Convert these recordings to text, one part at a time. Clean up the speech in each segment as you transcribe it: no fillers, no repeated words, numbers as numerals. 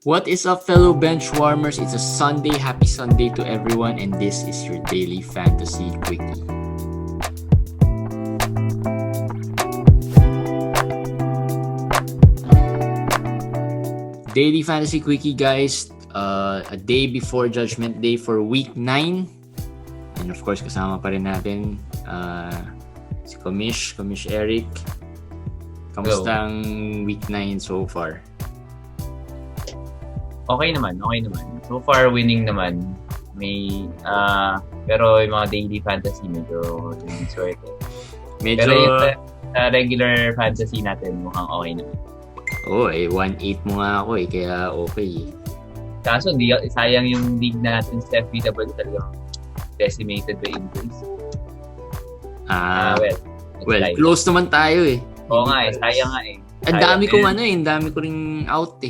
What is up, fellow bench warmers? It's a Sunday. Happy Sunday to everyone, and this is your daily Fantasy Quickie. Daily Fantasy Quickie, guys. A day before Judgment Day for Week 9. And of course, kasama pa rin natin si Komish Eric. Kamusta ang Week 9 so far? Okay naman. So far, winning naman. May, pero yung mga daily fantasy, medyo swerte. Pero yung regular fantasy natin, mukhang okay naman. Oo, 1-8 mo nga ako kaya okay. Kaso, sayang yung league natin sa FBW talagang decimated by injuries. Well, close naman tayo Oo nga sayang nga Ang dami ko ring out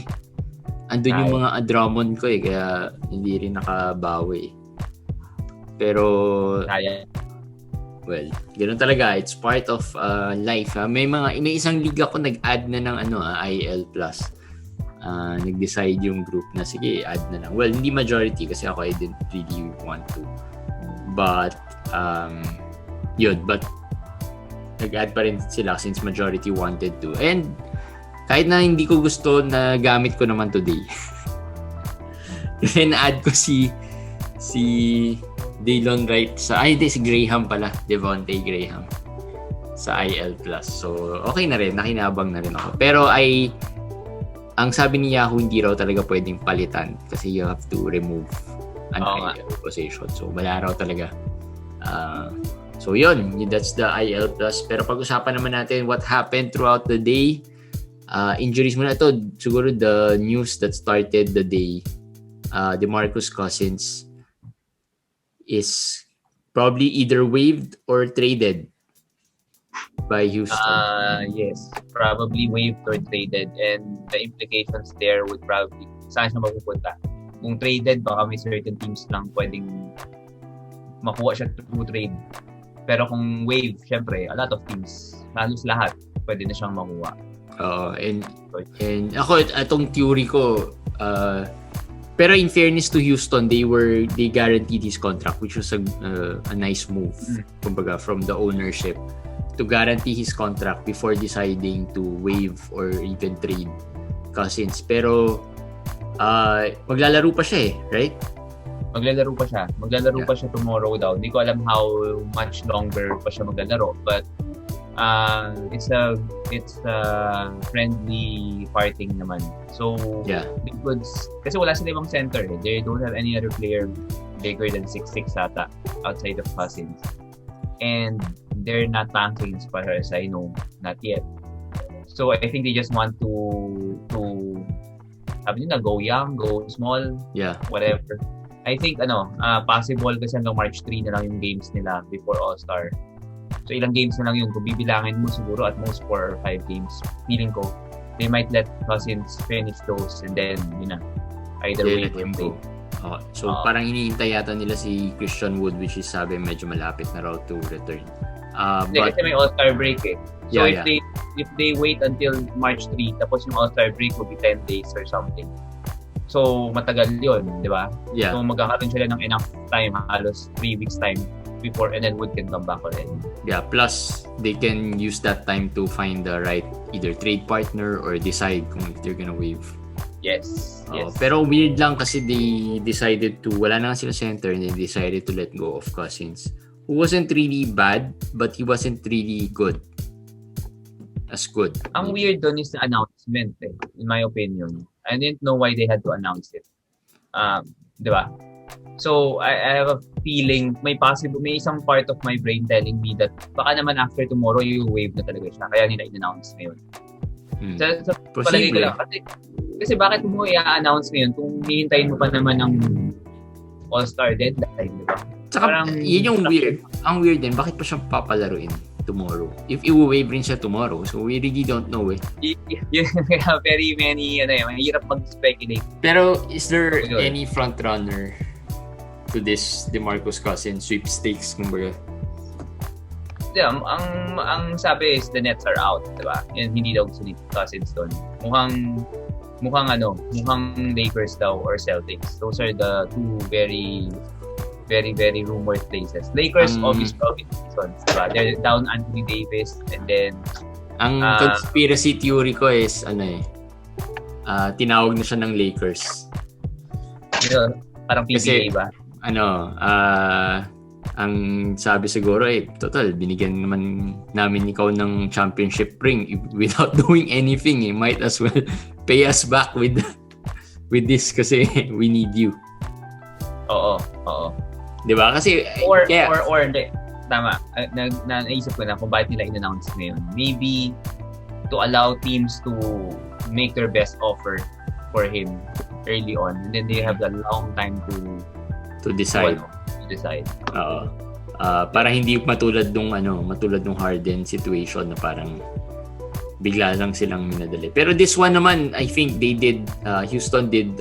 Andun yung mga Drummond ko kaya hindi rin nakabawi. Pero well, ganoon talaga. It's part of life. May isang liga ko nag-add na ng IL Plus. Nag-decide yung group na sige, add na lang. Well, hindi majority kasi ako I didn't really want to. But but nag-add pa rin sila since majority wanted to. And kahit na hindi ko gusto, na gamit ko naman today. Kasi na-add ko si Daylon Wright si Graham pala, Devontae Graham sa IL Plus. So, okay na rin, nakinabang na rin ako. Pero ang sabi ni Yahoo, hindi raw talaga pwedeng palitan kasi you have to remove an IL position. So, wala raw talaga. So, yun, that's the IL Plus. Pero pag-usapan naman natin what happened throughout the day. Injuries muna ito. Siguro the news that started the day, Demarcus Cousins is probably either waived or traded by Houston. Yes, probably waived or traded, and the implications there would probably saan siya mapupunta. Kung traded, baka may certain teams lang pwedeng makuha siya through trade. Pero kung waived, syempre, a lot of teams, halos lahat, pwede na siyang makuha. And ako itong theory ko pero in fairness to Houston, they guaranteed his contract, which was a nice move kumbaga from the ownership to guarantee his contract before deciding to waive or even trade Cousins. Pero maglalaro pa siya right? Maglalaro pa siya tomorrow daw. Hindi ko alam how much longer pa siya maglalaro, but it's a friendly parting naman. So kasi wala sila ibang center. They don't have any other player bigger than 6'6" ata outside of Cousins. And they're not tanking as far as I know, not yet. So I think they just want to go young, go small, whatever. I think possible kasi hanggang March 3 na lang yung games nila before All-Star. So ilang games na lang yun. Kung bibilangin mo siguro at most 4 or 5 games. Feeling ko, they might let Cousins finish those and then, either way or play. So parang iniintay yata nila si Christian Wood, which is sabi medyo malapit na raw to return. But kasi may All-Star break So if they wait until March 3, tapos yung All-Star break will be 10 days or something. So matagal yun, di ba? Yeah. So magkakaroon sila ng enough time, halos 3 weeks time before, and then Wood can come back already. Yeah, plus they can use that time to find the right either trade partner or decide kung if they're gonna waive. Yes. Pero weird lang kasi they decided to, wala na sila center, and they decided to let go of Cousins, who wasn't really bad, but he wasn't really good. As good. Ang weird doon is the announcement in my opinion. I didn't know why they had to announce it. Di ba? So, I have a feeling, may isang part of my brain telling me that baka naman after tomorrow, yung wave na talaga siya. Kaya nila in-announce ngayon. Sa palagay ko lang. Kasi bakit mo i-announce ngayon kung hihintayin mo pa naman ng All-Star deadline, di ba? Tsaka, yun yung weird. Ang weird din, bakit pa siya papalaruin tomorrow? If i-wave rin siya tomorrow, so we really don't know Very many, mahirap mag-speculate. Pero, is there any front-runner to this Demarcus Cousins sweepstakes, kumbaga? Ang sabi is the Nets are out, di ba? And hindi daw gusto ni Cousins doon. Mukhang mukhang Lakers daw or Celtics. Those are the two very very very rumored places. Lakers obvious reasons, diba? They're down Anthony Davis, and then ang conspiracy theory ko is tinawag na siya ng Lakers. Parang PBA ba? Ang sabi siguro total, binigyan naman namin ikaw ng championship ring without doing anything. Might as well pay us back with this kasi we need you. Oo. 'Di ba? Kasi or hindi. Tama. Naisip ko na kung bakit nila in-announce ngayon. Maybe to allow teams to make their best offer for him early on, and then they have a long time to decide. Oo. Para hindi matulad nung Harden situation na parang bigla lang silang minadali. Pero this one naman, I think they did Houston did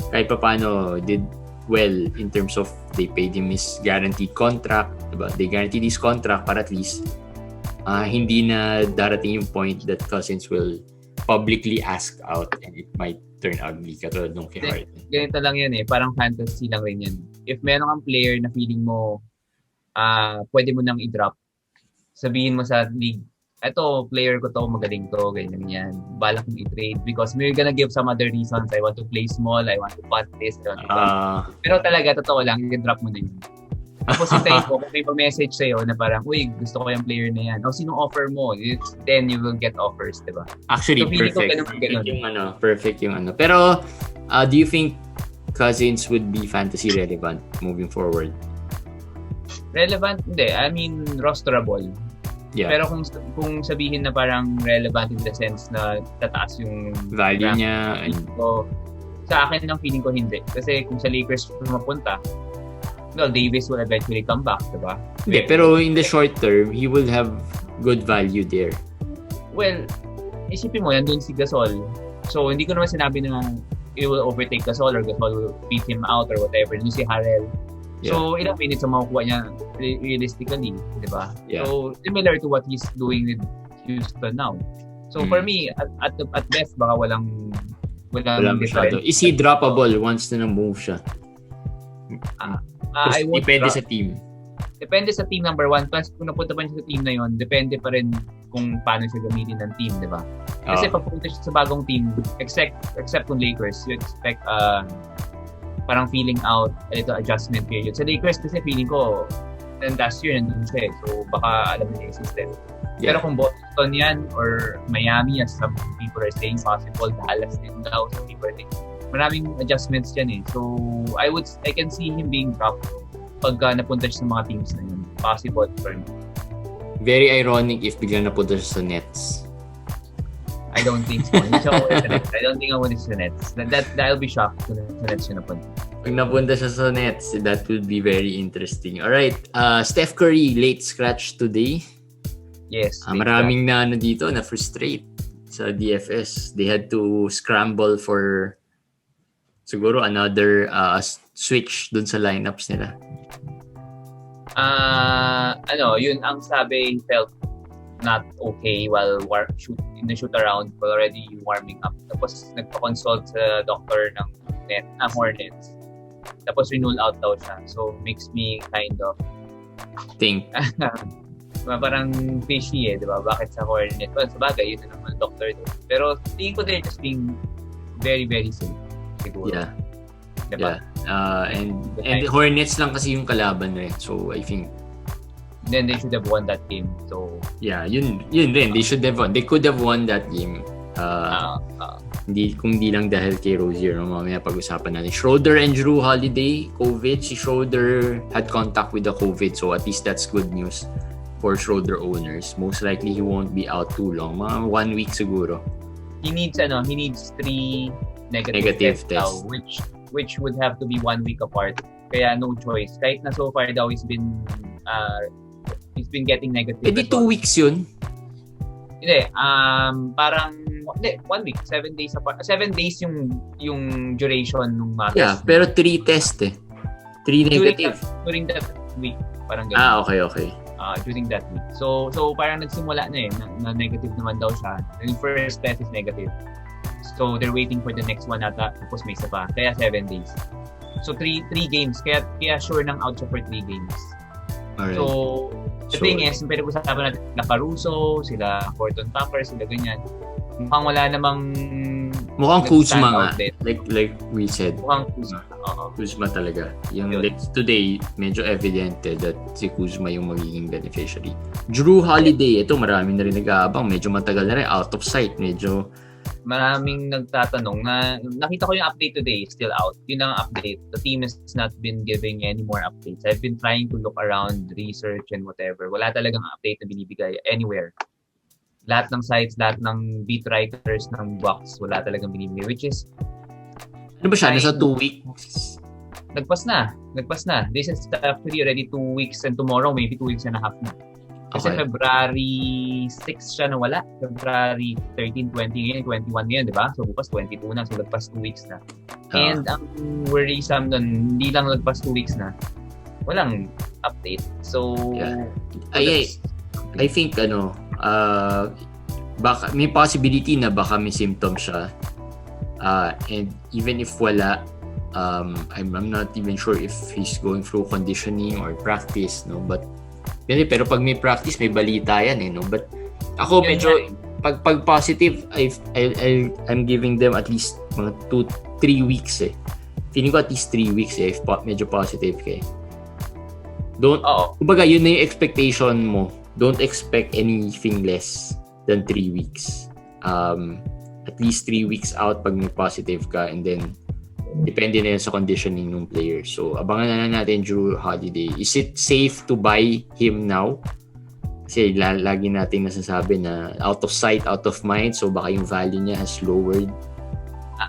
kahit papaano did well in terms of they paid him his guaranteed contract, diba? They guaranteed his contract para at least hindi na darating yung point that Cousins will publicly ask out and it might turn ugly katulad nung kay Harden. Ganito lang yan parang fantasy lang rin yan. If meron kang player na feeling mo pwede mo nang i-drop, sabihin mo sa league, eto, player ko to, magaling to, ganyan yan. Balak kong i-trade because we're gonna give some other reasons. I want to play small, I want to punt this, pero talaga, totoo lang, i-drop mo na yun. Tapos hintayin ko, kung may pa-message sa'yo na parang, uy, gusto ko yung player na yan. O, sinong offer mo? Then you will get offers, diba? Actually, so, perfect yung Pero, do you think Cousins would be fantasy relevant moving forward? Relevant? Hindi. I mean, rosterable. Yeah. Pero kung sabihin na parang relevant in the sense na tataas yung value niya. So, sa akin ang feeling ko hindi. Kasi kung sa Lakers mapunta, Davis will eventually come back, diba? Okay, pero in the short term, he will have good value there. Well, isipin mo, nandun si Gasol. So, hindi ko naman sinabi na it will overtake Gasol or Gasol will beat him out or whatever. Nandun si Harrell. Yeah. So, ilang minutes ang makukuha niya realistically, diba? Yeah. So, similar to what he's doing with Houston now. So, for me, at best, baka walang masyado. Is he droppable once na move siya? Depende sa team. Depende sa team number one. Plus, kung napunta pa siya sa team na yon, depende pa rin kung paano siya gamitin ng team, di ba? Kasi pag pupunta siya sa bagong team, except kung Lakers, you expect parang feeling out, a little adjustment period. Sa Lakers kasi feeling ko, last year nandun siya so baka alam niya yung system. Yeah. Pero kung Boston yan or Miami, as some people are saying possible, Dallas din daw, some people are saying maraming adjustments dyan So, I can see him being dropped pagka napunta siya sa mga teams na yun. Possible for me. Very ironic if biglang napunta siya sa Nets. I don't think so. I don't think I want sa Nets. That'll be shocked kung sa Nets siya napunta. Pag napunta siya sa Nets, that would be very interesting. Alright, Steph Curry, late scratch today. Yes. Maraming na dito na frustrate sa DFS. They had to scramble for siguro another switch dun sa lineups nila. Yun ang sabi, felt not okay while in the shoot around, already warming up. Tapos nagpa-consult sa doctor ng Hornets. Tapos renule out daw siya. So makes me kind of think parang fishy di ba? Bakit sa Hornets? Well, sabagay, yun na naman doctor doon. Pero tingin ko they're just being very, very safe. Siguro. Yeah. Diba? Yeah. And Hornets lang kasi yung kalaban So I think then they should have won that game. So yeah, yun rin. They should have won. They could have won that game. Hindi lang dahil kay Rozier. Mamaya pag-usapan natin. Schroeder and Drew Holiday, COVID. Si Schroeder had contact with the COVID, so at least that's good news for Schroeder owners. Most likely he won't be out too long. Mga 1 week siguro. He needs 3 negative tests now, which would have to be 1 week apart. Kaya no choice. Kahit na so far daw he's been getting negative. Di 2 weeks yun? Hindi, parang 1 week, 7 days apart. 7 days yung duration ng test. Yeah, pero 3 test 3 negative. During that week, parang ganun. Okay. During that week. So parang nagsimula na na negative naman daw siya. Yung first test is negative. So they're waiting for the next one ata. Tapos may isa pa. Kaya 7 days. So 3 games. Kaya sure nang out siya for 3 games. Alright. So the thing is, pwede ko usapan natin sila Caruso, sila Horton Tucker, sila ganyan. Mukhang wala namang Kuzma nga. outlet. Like we said. Mukhang Kuzma. Kuzma talaga. Yung Yun. like, today, medyo evidente that si Kuzma yung magiging beneficiary. Drew Holiday, ito marami na rin nag-aabang. Medyo matagal na rin. Out of sight. Medyo Maraming nagtatanong na nakita ko yung update today, still out. Yun ang update. The team has not been giving any more updates. I've been trying to look around, research and whatever. Wala talagang update na binibigay anywhere. Lahat ng sites, lahat ng beat writers ng box, wala talagang binibigay. Which is, ano ba siya? Nasa 2 weeks? Nagpas na. This is actually already 2 weeks and tomorrow maybe 2 weeks and a half na. Kasi Okay. February 6 siya nawala. February 13, 20 ngayon, 21 ngayon, di ba? So bukas 22 na. So lagpas 2 weeks na. And ang worrisome nun, hindi lang lagpas 2 weeks na. Walang update. So, Yeah. I think baka may possibility na baka may symptoms siya. And even if wala, I'm not even sure if he's going through conditioning or practice, no? Pero pag may practice, may balita yan, no? But ako medyo pag positive, I'm giving them at least mga 2-3 weeks eh. Feeling ko at least 3 weeks eh if medyo positive ka eh. Kumbaga yun na yung expectation mo. Don't expect anything less than 3 weeks. At least 3 weeks out pag may positive ka, and then depende na yun sa conditioning ng player. So, abangan na natin Drew Holiday. Is it safe to buy him now? Kasi lagi natin nasasabi na out of sight, out of mind. So, baka yung value niya has lowered.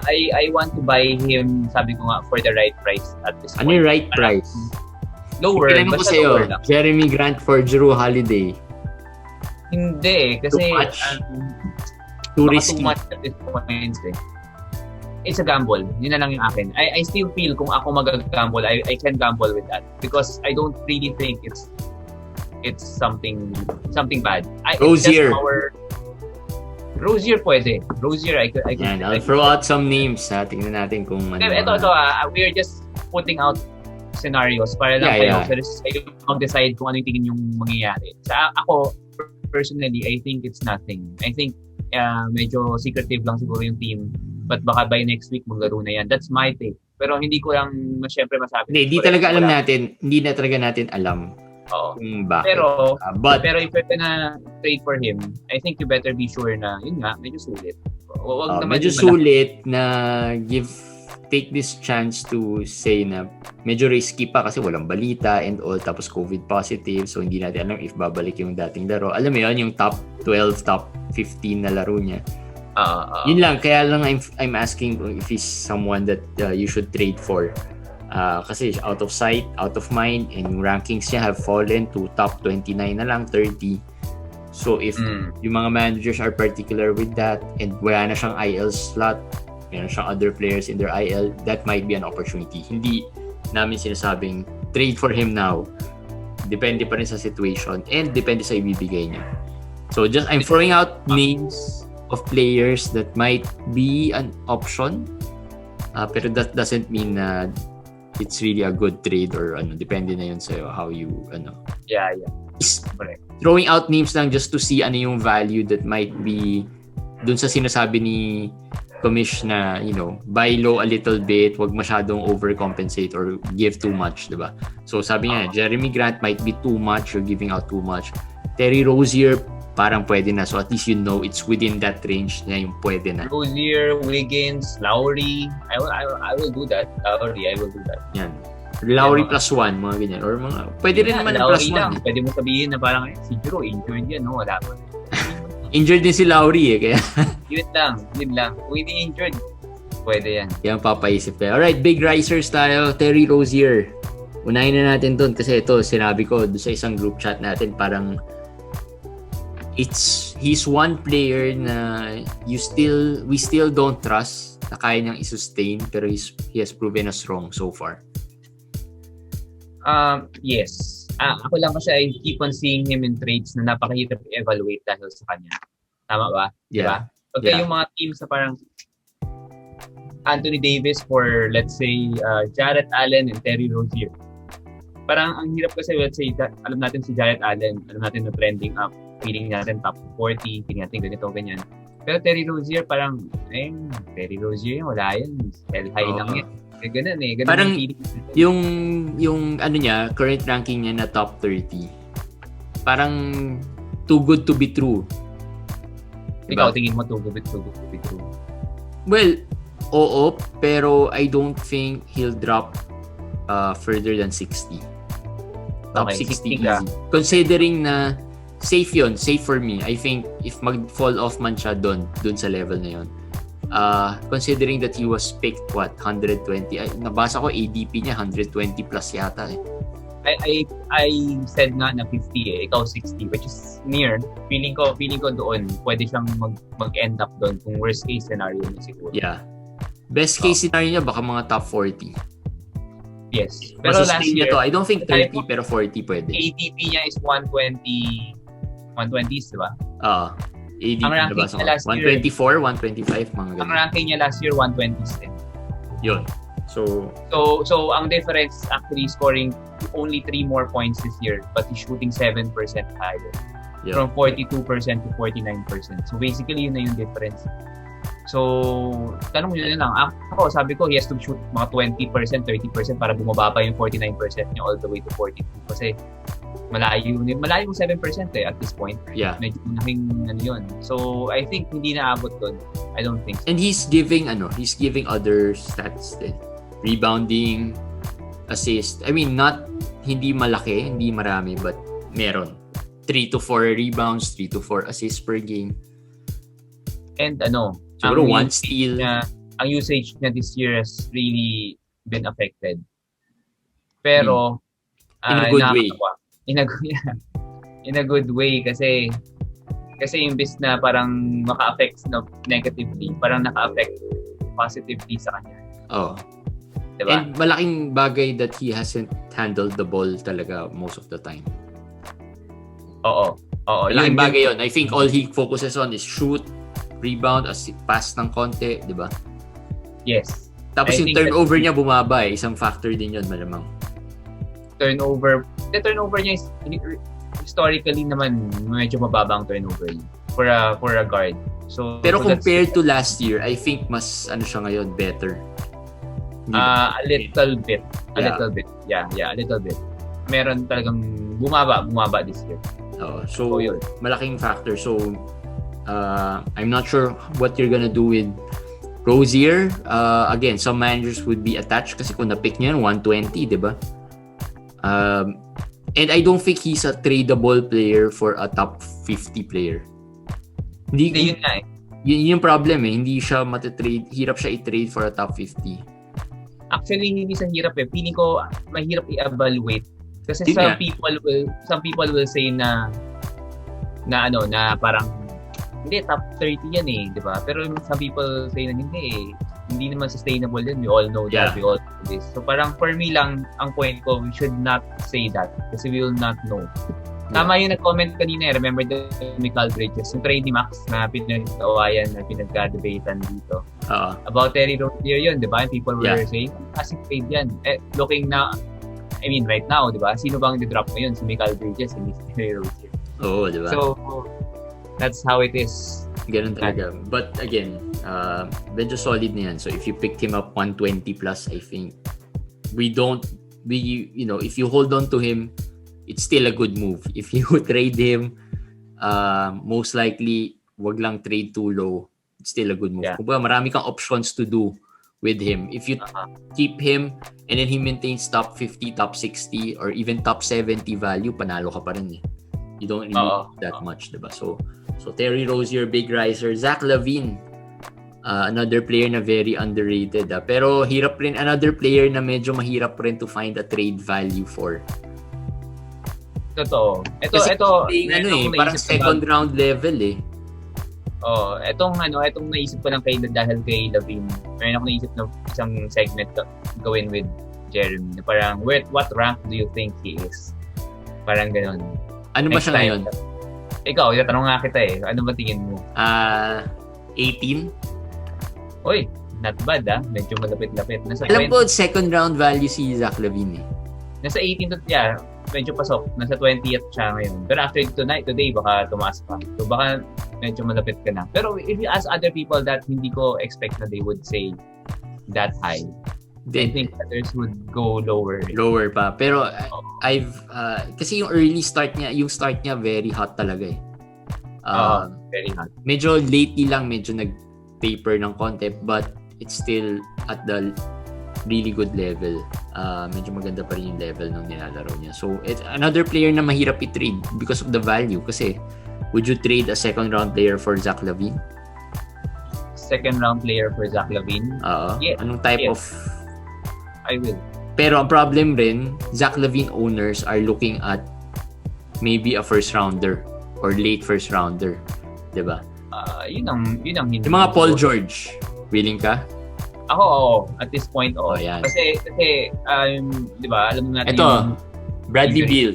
I want to buy him, sabi ko nga, for the right price at this point. Ano yung right price? Lower. Kailan ko sa'yo, Jeremy Grant for Drew Holiday. Hindi, kasi Too much. Too risky. Too much at this point. It's a gamble. Yun na lang yung akin. I still feel kung ako mag-gamble, I can gamble with that because I don't really think it's something bad. Rozier. Rozier pwede. Rozier, I could Yan, I'll throw out some names. Tingnan natin kung ano. Ito, we're just putting out scenarios para lang kayo mag-decide kung ano yung tingin yung mangyayari. Sa ako, personally, I think it's nothing. I think medyo secretive lang siguro yung team. But baka by next week maglaro na yan. That's my take. Pero hindi ko lang syempre masabi. Hindi talaga alam natin. Hindi na talaga natin alam kung bakit. Pero if you're gonna trade for him, I think you better be sure na yun nga, medyo sulit. Medyo sulit na take this chance to say na medyo risky pa kasi walang balita and all, tapos COVID positive, so hindi natin alam if babalik yung dating laro. Alam mo yun, yung top 12, top 15 na laro niya. Yun lang, kaya lang I'm asking if he's someone that you should trade for. Kasi out of sight, out of mind, and yung rankings niya have fallen to top 29 na lang, 30. So if yung mga managers are particular with that and wala na siyang IL slot, meron siyang other players in their IL, that might be an opportunity. Hindi namin sinasabing trade for him now. Depende pa rin sa situation and depende sa ibibigay niya. So just I'm throwing out names of players that might be an option, pero that doesn't mean na it's really a good trade or depende na yun sa'yo how you Yeah. Correct. Throwing out names lang just to see ano yung value that might be dun sa sinasabi ni Commish na buy low a little bit, wag masyadong overcompensate or give too much, diba? So sabi niya, Jeremy Grant might be too much, you're giving out too much. Terry Rozier parang pwede na, so at least it's within that range na yung pwede na. Rozier, Wiggins, Lowry, I will do that. Lowry, I will do that. Yan. Lowry plus 1, mga ganyan. Or pwede rin naman na plus 1. Pwede mo sabihin na parang si Jiro, injured yan, no? Wala pa. Injured din si Lowry kaya. Yun lang. Kung hindi injured, pwede yan. Yan papaisip tayo. Alright, big risers tayo. Terry Rozier. Unahin na natin doon kasi ito, sinabi ko doon sa isang group chat natin, parang he's one player na we still don't trust na kaya niyang i-sustain, pero he has proven us wrong so far. Yes. Ako lang kasi I keep on seeing him in trades na napakahirap i-evaluate dahil sa kanya. Tama ba? Yeah. Diba? Pagka yung mga teams na parang Anthony Davis for, let's say, Jarrett Allen and Terry Rozier. Parang ang hirap kasi, let's say, alam natin si Jarrett Allen, alam natin na trending up, feeling natin top 40, feeling natin ganito, ganyan. Pero Terry Rozier, parang, Terry Rozier, wala yan. Sell high lang yan. Ganun eh. Ganun parang yung ano niya, current ranking niya na top 30. Parang too good to be true. Ikaw, tingin mo too good to be true? Well, oo, pero I don't think he'll drop further than 60. Top Okay, 60 60 ka. easy. Considering na safe yun, safe for me. I think if mag-fall off man siya dun sa level na yun. Considering that he was picked 120. Nabasa ko ADP niya 120 plus yata eh. I said nga na 50 eh. Ikaw 60, which is near. Feeling ko doon, pwede siyang mag-end up doon kung worst case scenario niya siguro. Yeah. Best case scenario niya baka mga top 40. Yes. Pero last year, to. I don't think 30 pero 40 pwede. ADP niya is 120, 120s, di ba? ADP Ang ranking nabasa ko. niya last year, 124, 125, mga ganun. ang ranking niya last year, 120s din. Yun. So ang difference actually scoring only 3 more points this year, but he's shooting 7% higher. yeah. From 42% to 49%. So basically, yun na yung difference. So, tanong nyo na lang. Ako, sabi ko, he has to shoot mga 20%, 30% para bumaba pa yung 49% niya all the way to 42. Kasi malayo yung 7% eh at this point. Yeah. Medyo malaking ano yun. So, I think hindi naabot doon. I don't think so. And he's giving other stats din. Rebounding, assist. I mean, hindi malaki, hindi marami, but meron. 3 to 4 rebounds, 3 to 4 assists per game. And siguro one steal. Ang usage niya this year has really been affected. Pero, in a good way. In a good way kasi imbes na parang maka-affect negatively, parang naka-affect positively sa kanya. Oh. Diba? And malaking bagay that he hasn't handled the ball talaga most of the time. Oo. Malaking bagay yun. I think all he focuses on is shoot, rebound, pass ng konti, di ba? Yes. Tapos yung turnover niya bumaba eh. Isang factor din yun, malamang. Turnover niya is historically naman medyo mababa ang turnover niya for a guard. So pero compared to last year, I think mas siya ngayon better. A little bit. Yeah, a little bit. Meron talagang bumaba this year. So yun, malaking factor. So I'm not sure what you're gonna do with Rozier. Again, some managers would be attached kasi kung na-pick niya 120, di ba? And I don't think he's a tradable player for a top 50 player. Hindi yun nga eh. Yun yung problem eh. Hindi siya matatrade. Hirap siya i-trade for a top 50. Actually, hindi sa hirap eh. Feeling ko mahirap i-evaluate. Kasi some people will say na parang hindi, top 30 yan eh, di ba? Pero some people say na hindi naman sustainable yan. We all know that. We all know this. So parang for me lang, ang point ko, we should not say that kasi we will not know. Tama yung nag-comment kanina, remember the Michael Bridges, yung trade ni Max na pinag-awayan, na pinag-debatean dito. About Terry Rozier yun, di ba? People were saying, kasi trade yan. Looking na, I mean, right now, di ba? Sino bang di-drop ngayon? Si Michael Bridges, hindi si Terry Rozier. Oo, di ba? So, that's how it is. Ganun talaga. But again, medyo solid na yan. So if you picked him up 120 plus, I think if you hold on to him, it's still a good move. If you trade him, most likely, wag lang trade too low. It's still a good move. Kumbaga, marami kang options to do with him. If you keep him and then he maintains top 50, top 60, or even top 70 value, panalo ka pa rin eh. You don't really need that much, diba? So Terry Rozier, big riser. Zach Lavine, another player na very underrated. Pero hirap rin, another player na medyo mahirap rin to find a trade value for. Totoo. Ito parang second round level eh. Etong naisip ko lang dahil kay Lavine. Meron ako naisip na isang segment gawin with Jeremy. Parang, what rank do you think he is? Parang ganun. Ano ba siya ngayon? Ikaw, tatanong nga kita eh. Ano ba tingin mo? 18? Uy, not bad medyo malapit-lapit. Alam ko, second round value si Zach Lavine eh. Nasa 18 to, medyo pasok. Nasa 20th siya ngayon. Pero after today, baka tumaas pa. So baka medyo malapit ka na. Pero if you ask other people that hindi ko expect na they would say that high, I think others would go lower. Lower pa. Pero kasi yung early start niya very hot talaga eh. Very hot. Medyo lately lang, medyo nag-taper ng konti, but it's still at the really good level. Medyo maganda pa rin yung level ng nilalaro niya. So, it's another player na mahirap i-trade because of the value. Kasi, would you trade a second round player for Zach Lavine? Second round player for Zach Lavine? Yeah. Anong type of... I will. Pero ang problem rin, Zach Lavine owners are looking at maybe a first rounder or late first rounder. Diba? Yun ang hindi. Yung mga Paul George, willing ka? Ako, at this point, yan. Kasi, di ba, alam natin ito, Bradley Beal.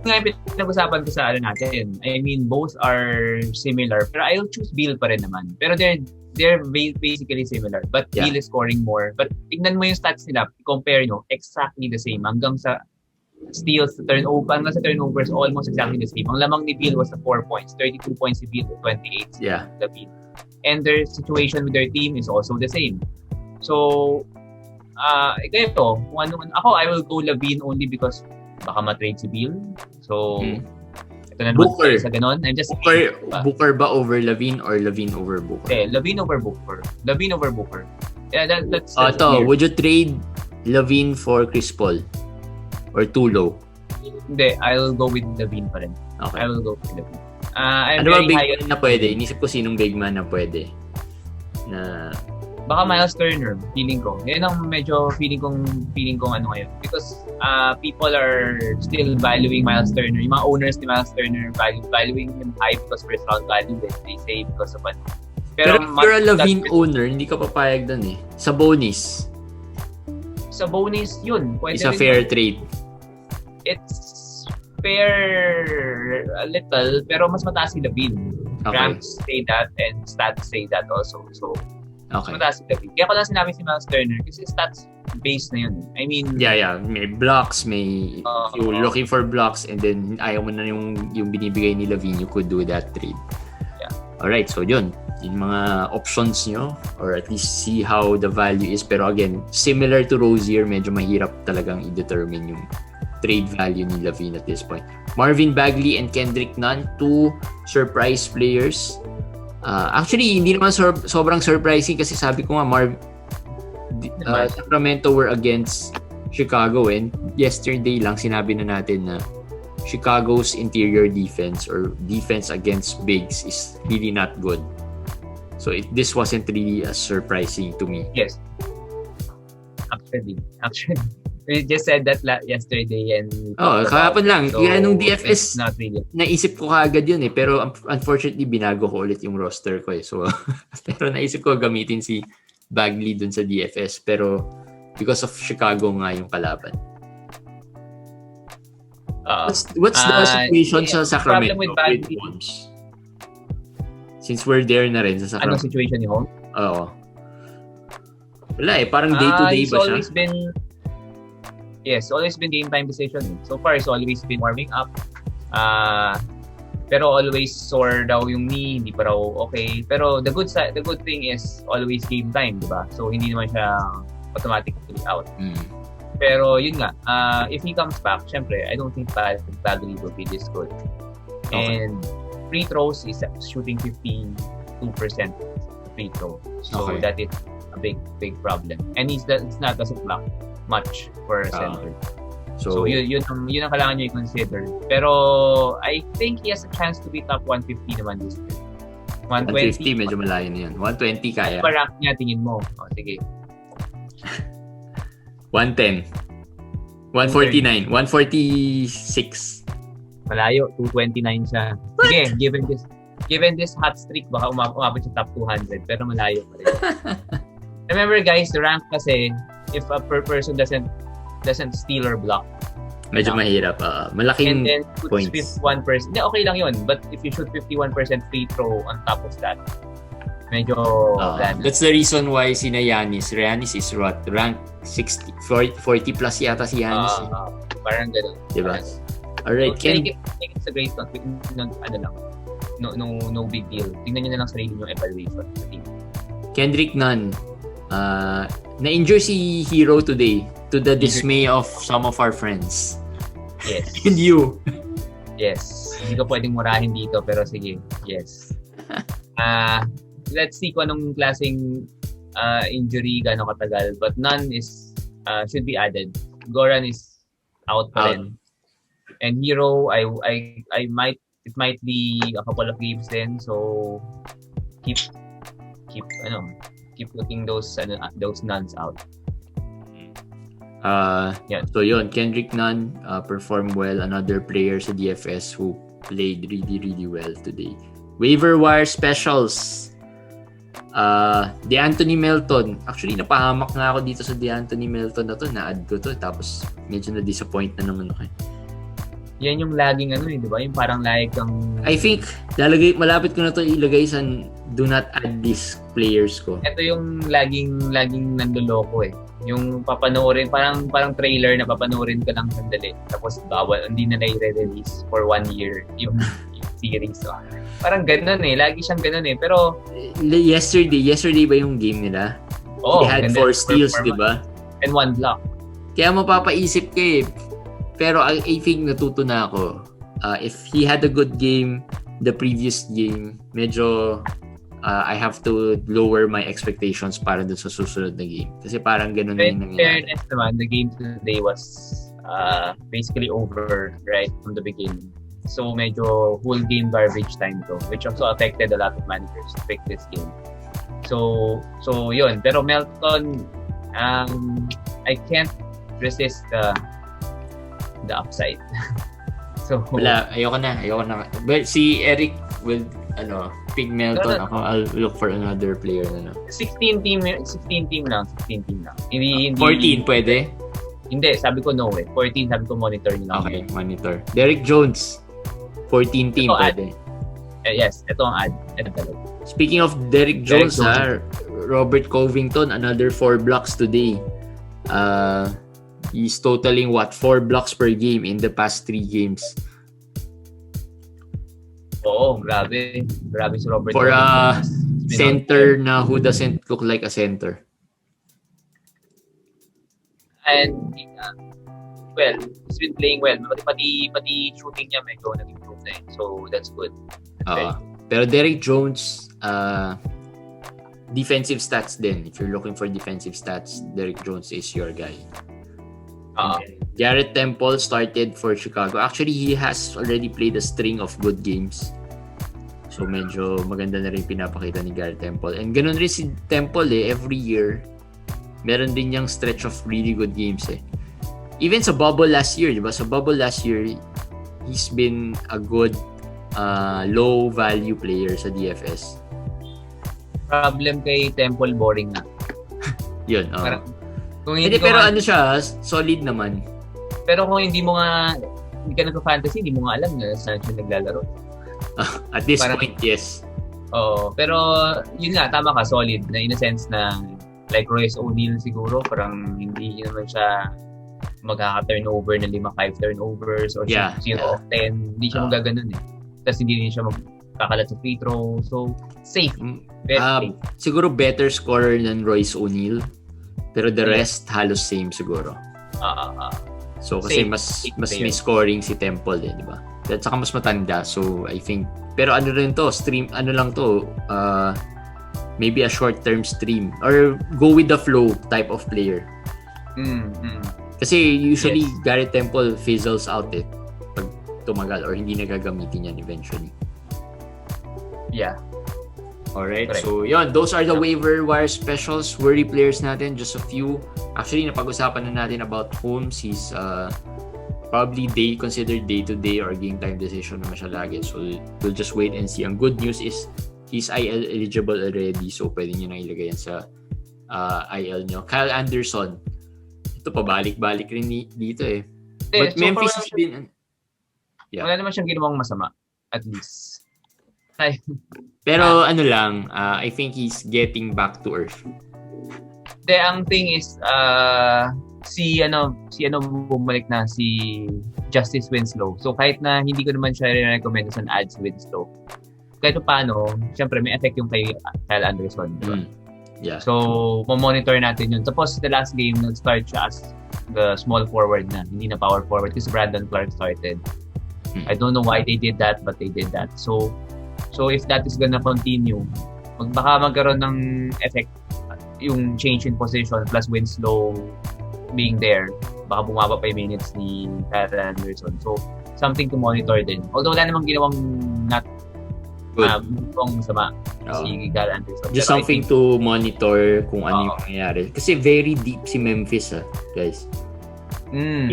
Nga yung pinag-usapan ko sa natin. I mean, both are similar. Pero I'll choose Beal pa rin naman. Pero they're basically similar. But Beal is scoring more. But tignan mo yung stats nila. Compare nyo, exactly the same. Hanggang sa steals, hanggang sa turnovers, almost exactly the same. Ang lamang ni Beal was the 4 points. 32 points si Beal, 28 the Beal. And their situation with their team is also the same. So, ito, ako, I will go Lavine only because baka matrade si Beal. So, ito na naman sa ganon. I'm just Booker ba over Lavine or Lavine over Booker? Lavine over Booker. Lavine over Booker. Yeah, that's ito, would you trade Lavine for Chris Paul? Or too low? Hindi, I'll go with Lavine pa rin. Okay. I will go with Lavine. Ano ba big man na pwede? Inisip ko sinong big man na pwede. Baka Miles Turner, feeling ko. Yan ang medyo feeling kong ano ngayon. Because people are still valuing Miles Turner. Yung mga owners ni Miles Turner valuing him high because first round value. They say because of ano. Pero if you're a Lavine owner, hindi ka papayag doon eh. Sabonis, yun. It's a fair trade. It's fair a little, pero mas mataas si Lavine. Okay. Ranks say that and stats say that also. So, okay. Mataas si Lavine. Kaya ko lang sinabi si Miles Turner kasi stats based na yun. I mean... Yeah. May blocks, if you're looking for blocks and then ayaw mo na yung binibigay ni Lavine, you could do that trade. Yeah. Alright, so yun. Yung mga options nyo or at least see how the value is. Pero again, similar to Rozier, medyo mahirap talagang i-determine yung trade value ni Lavine at this point. Marvin Bagley and Kendrick Nunn, 2 surprise players. Actually, hindi naman sobrang surprising kasi sabi ko nga, Sacramento were against Chicago and yesterday lang sinabi na natin na Chicago's interior defense or defense against bigs is really not good. So this wasn't really as surprising to me. Yes. Actually. We just said that yesterday and... kahapon lang. So, kaya nung DFS, not really. Naisip ko kaagad yun eh. Pero unfortunately, binago ko ulit yung roster ko eh. So, pero naisip ko gamitin si Bagley dun sa DFS. Pero because of Chicago nga yung kalaban. What's the situation sa Sacramento with Wolves? Since we're there na rin sa Sacramento. Anong situation ni Holmes? Oo. Wala eh. Parang day-to-day ba siya? Always been game time decision. So far, it's always been warming up. Pero always sore daw yung knee, hindi pa raw okay. Pero the good thing is always game time, di ba? So hindi naman siya automatically out. Pero yun nga, if he comes back, syempre, I don't think Bagley will be this good. Okay. And free throws is shooting 52% free throw. So that is a big problem. And it's not doesn't block much for a center. So yun ang kailangan niyo i-consider. Pero I think he has a chance to be top 150 naman this year. 150 medyo malayo na yan. 120 kaya. Ano pa rank niya tingin mo? Sige. 110. 149. 146. Malayo. 229 siya. Sige, given this hot streak, baka umabot siya top 200. Pero malayo pa rin. Remember guys, the rank kasi, if a person doesn't steal or block, medyo mahirap. Malaking and then points. 51%. Okay lang yun. But if you shoot 51% free throw on top of that, medyo that's the reason why sina Giannis is what? Rank 60, 40 plus yata si Giannis. Parang gano'n. Diba? Alright, so, take it sa grade not ano lang. No big deal. Tingnan niyo na lang sarili yung evaluation sa team. Kendrick Nunn, na-injure si Hero today to the dismay of some of our friends. Yes. And you. Yes. Hindi ko pwedeng murahin dito pero sige. Yes. Let's see kung anong klaseng injury, gano'ng katagal. But Nunn is should be added. Goran is out pa rin. And Hero, it might be a couple of games then. So keep looking those Nuns out. So yun, Kendrick Nunn performed well. Another player sa DFS who played really, really well today. Waiver wire specials. DeAnthony Melton. Actually, napahamak nga ako dito sa DeAnthony Melton na to. Na-add ko to. Tapos, medyo na-disappoint na naman ako. Yan yung laging di ba? Yung parang like I think, malapit ko na to ilagay sa do not add these players ko. Ito yung laging nanloloko Yung papanoorin, parang trailer na papanoorin ka lang sandali. Tapos bawal, hindi na i-release for 1 year yung series. So, parang ganun lagi siyang ganun Pero yesterday ba yung game nila? They had 4 steals, di ba? And 1 block. Kaya mapapaisip ka Pero I think natuto na ako. If he had a good game the previous game, medyo I have to lower my expectations para dun sa susunod na game. Kasi parang ganun na yung nangyayari. Fairness naman, the game today was basically over right from the beginning. So medyo whole game garbage time to, which also affected a lot of managers to pick this game. So yun. Pero Melton, I can't resist the upside. So wala, ayoko na. But si Eric will pick Melton. Ako I'll look for another player na 16 team lang. Hindi 14 pwede? Hindi, sabi ko no 14 sabi ko monitor niyo lang. Okay, monitor. Derek Jones 14 team pwede. Yes, ito ang ad. Ito talaga. Speaking of Derek Jones, Robert Covington another 4 blocks today. He's totaling 4 blocks per game in the past 3 games. Oo, grabe. Grabe si Robert. For a center na who doesn't look like a center. And he's been playing well. Pati shooting niya medyo nag-improve na So that's good. Pero Derek Jones, defensive stats din. If you're looking for defensive stats, Derek Jones is your guy. Garrett Temple started for Chicago. Actually, he has already played a string of good games. So, medyo maganda na rin pinapakita ni Garrett Temple. And ganun rin si Temple every year. Meron din niyang stretch of really good games Even sa bubble last year, diba? Sa bubble last year, he's been a good low value player sa DFS. Problem kay Temple, boring na. Yun, pero siya, solid naman. Pero kung hindi ka nagpa-fantasy, hindi mo nga alam na saan siya naglalaro. At this point, yes. Pero yun nga, tama ka, solid. Na in a sense na, like Royce O'Neal siguro, parang hindi naman siya magkaka-turnover na 5 turnovers or 0 of 10. Hindi siya magaganon Tapos hindi siya magkakalat sa free throw. So, safe. Very safe. Siguro better scorer than Royce O'Neal. Pero the rest, halos same siguro. So, kasi mas may scoring si Temple di ba? At saka mas matanda. So, I think, pero rin to, maybe a short-term stream. Or go with the flow type of player. Kasi usually, Garrett Temple fizzles out pag tumagal or hindi nagagamitin yan eventually. Yeah. Alright, correct. So yun, those are the waiver wire specials. Worry players natin, just a few. Actually, napag-usapan na natin about Holmes. He's probably considered day-to-day or game time decision naman siya lagi. So we'll just wait and see. Ang good news is he's IL eligible already. So pwede nyo na ilagay yan sa IL nyo. Kyle Anderson. Ito pabalik-balik rin dito But so Memphis has been... Wala naman siyang ginawang masama. At least. Ay, Pero ano lang, I think he's getting back to earth. ang thing is, si bumalik na, si Justice Winslow. So kahit na hindi ko naman siya recommend sa ads Winslow, kahit paano, syempre may effect yung kay Kyle Anderson, di ba? Yeah. So, monitor natin yun. Tapos, the last game, nag-start siya as the small forward na, hindi na power forward kasi Brandon Clark started. I don't know why they did that, but they did that. So if that is gonna continue, baka magkaroon ng effect yung change in position plus Winslow being there. Baka bumaba pa yung minutes ni Kyle Anderson. So, something to monitor din. Although wala namang ginawang not sama si Kyle Anderson. Just pero something to monitor kung ano yung nangyayari. Kasi very deep si Memphis, guys.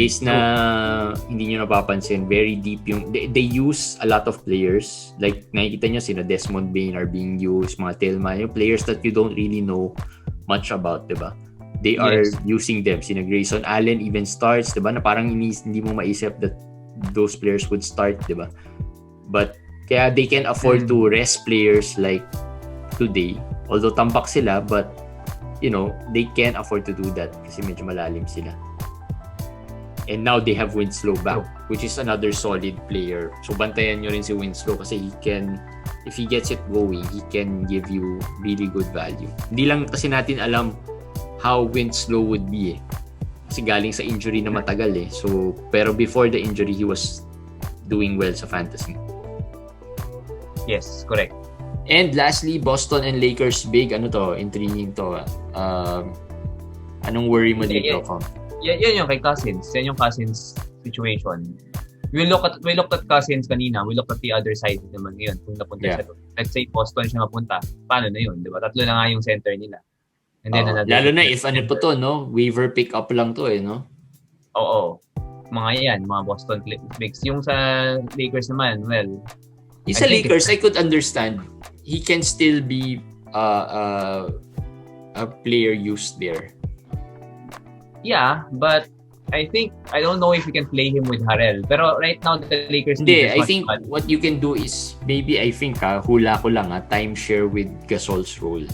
Is na hindi nyo napapansin, very deep yung they use a lot of players. Like nakikita nyo sila Desmond Bain are being used, mga Tillman, yung players that you don't really know much about, diba? They are using them. Sina Grayson Allen even starts, diba? Na parang hindi mo maisip that those players would start, diba? But kaya they can afford to rest players like today. Although tambak sila, but they can afford to do that kasi medyo malalim sila. And now they have Winslow back, which is another solid player. So bantayan nyo rin si Winslow kasi if he gets it going, he can give you really good value. Hindi lang kasi natin alam how Winslow would be kasi galing sa injury na matagal So, pero before the injury, he was doing well sa fantasy. Yes, correct. And lastly, Boston and Lakers big. Ano to? Intriguing to. Anong worry mo dito, Kong? Yan yung kay Cousins. Yan yung Cousins situation. We looked at Cousins kanina. We looked at the other side naman ngayon. Kung napunta siya doon. Let's say Boston siya mapunta. Paano na yun? Diba? 3 na nga yung center nila. And then lalo na if ano po to, no? Waiver pick up lang to no? Oo. Mga yan. Mga Boston picks. Yung sa Lakers naman, well, yung sa Lakers, I could understand. He can still be a player used there. Yeah, but I don't know if you can play him with Harrell. Pero right now, the Lakers... I think what you can do is, maybe hula ko lang, timeshare with Gasol's role.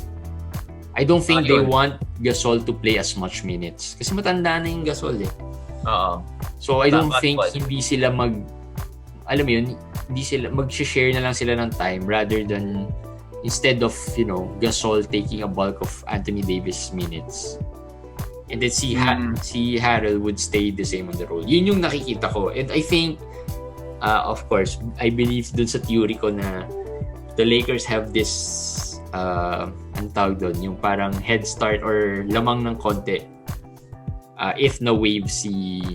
I don't think they want Gasol to play as much minutes. Kasi matanda na yung Gasol Oo. So I don't think hindi sila mag-share na lang sila ng time rather than instead of, Gasol taking a bulk of Anthony Davis minutes. And then si Harrell would stay the same on the role. Yun yung nakikita ko. And I think, of course, I believe dun sa theory ko na the Lakers have this, ang tawag dun, yung parang head start or lamang ng konti. If na-wave si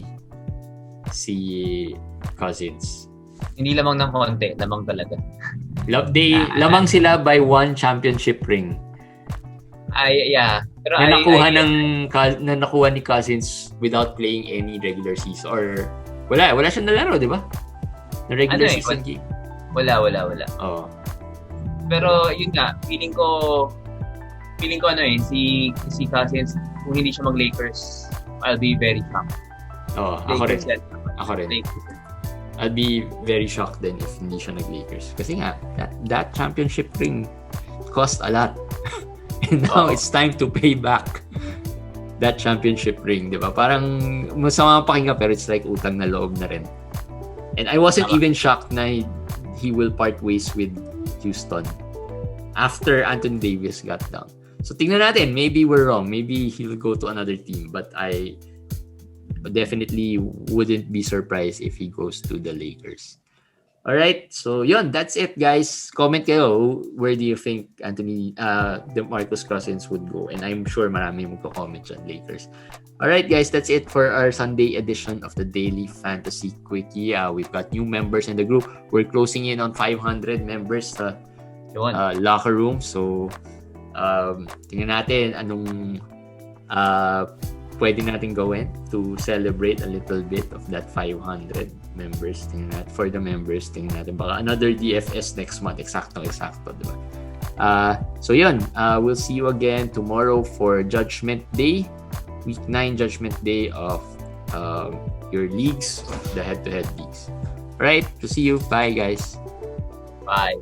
Cousins. Hindi lamang ng konti, lamang talaga. Lamang sila by 1 championship ring. Yeah. Pero na nakuha ni Cousins without playing any regular season or wala siyang nalaro, di ba? Na regular season game. Wala. Oo. Pero yun nga, feeling ko si Cousins kung hindi siya mag-Lakers, I'll be very shocked. Ako rin. I'll be very shocked then if hindi siya nag-Lakers. Kasi nga, that championship ring cost a lot. And now it's time to pay back that championship ring, di ba? Parang masama pakinggan pero it's like utang na loob na rin. And I wasn't even shocked na he will part ways with Houston after Anthony Davis got down. So tingnan natin, maybe we're wrong. Maybe he'll go to another team, but I definitely wouldn't be surprised if he goes to the Lakers. Alright, so yun, that's it guys. Comment kayo, where do you think Demarcus Cousins would go? And I'm sure marami magko-comment dyan, Lakers. Alright guys, that's it for our Sunday edition of the Daily Fantasy Quickie. We've got new members in the group. We're closing in on 500 members sa locker room. So, tingnan natin anong pwede natin gawin to celebrate a little bit of that 500 members. Tingnan natin. For the members, tingnan natin. Baka another DFS next month. Eksakto, diba? So yun, we'll see you again tomorrow for Judgment Day. Week 9 Judgment Day of your leagues, the head-to-head leagues. Alright, to see you. Bye, guys. Bye.